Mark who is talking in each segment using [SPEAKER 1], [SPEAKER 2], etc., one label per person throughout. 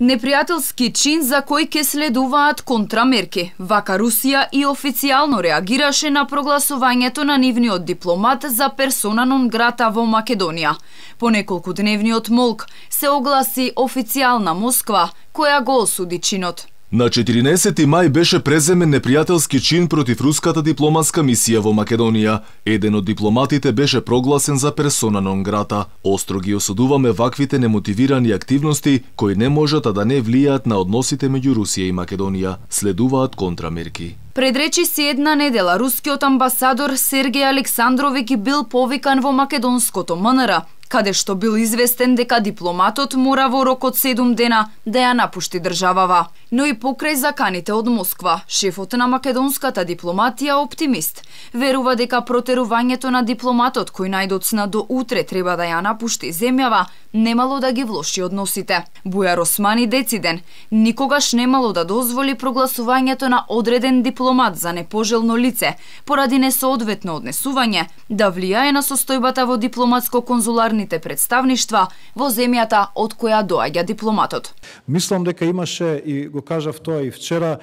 [SPEAKER 1] Непријателски чин за кој ќе следуваат контрамерки. Вака Русија и официјално реагираше на прогласувањето на нивниот дипломат за персона нон грата во Македонија. По неколкудневниот молк се огласи официјална Москва, која го осуди чинот.
[SPEAKER 2] На 14 мај беше преземен непријателски чин против руската дипломатска мисија во Македонија. Еден од дипломатите беше прогласен за персона нон грата. Остро ги осудуваме ваквите немотивирани активности кои не можат да не влијаат на односите меѓу Русија и Македонија. Следуваат контрамерки.
[SPEAKER 1] Предречи си една недела рускиот амбасадор Сергеј Александровиќ бил повикан во македонското МНР, каде што бил известен дека дипломатот мора во рок од 7 дена да ја напушти државава. Но и покрај заканите од Москва, шефот на македонската дипломатија оптимист. Верува дека протерувањето на дипломатот кој најдоцна до утре треба да ја напушти земјава, немало да ги влоши односите. Бујар Османи дециден, никогаш немало да дозволи прогласувањето на одреден дипломат за непожелно лице, поради несоодветно однесување, да влијае на состојбата во дипломатско-конзуларните представништва во земјата од која доаѓа дипломатот.
[SPEAKER 3] Мислам дека имаше, и го кажав тоа и вчера,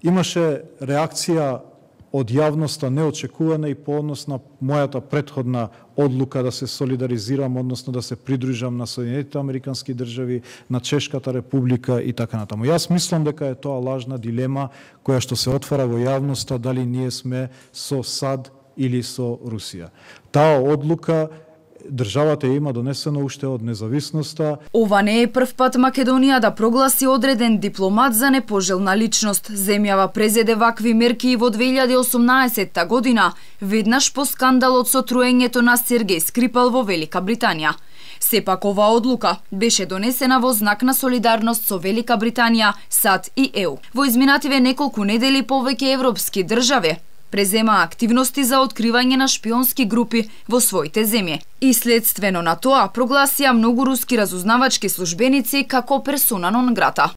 [SPEAKER 3] имаше реакција од јавноста неочекувана и по однос на мојата претходна одлука да се солидаризирам, односно да се придружам на Соединетите Американски држави, на Чешката република и така натаму. Јас мислам дека е тоа лажна дилема која што се отвара во јавноста, дали ние сме со САД или со Русија. Таа одлука државата има донесено уште од независноста.
[SPEAKER 1] Ова не е прв пат Македонија да прогласи одреден дипломат за непожелна личност. Земјава презеде вакви мерки и во 2018 година, веднаш по скандалот со труењето на Сергеј Скрипал во Велика Британија. Сепак оваа одлука беше донесена во знак на солидарност со Велика Британија, САД и ЕУ. Во изминативе неколку недели повеќе европски држави презема активности за откривање на шпионски групи во своите земји. И следствено на тоа прогласија многу руски разузнавачки службеници како персона нон грата.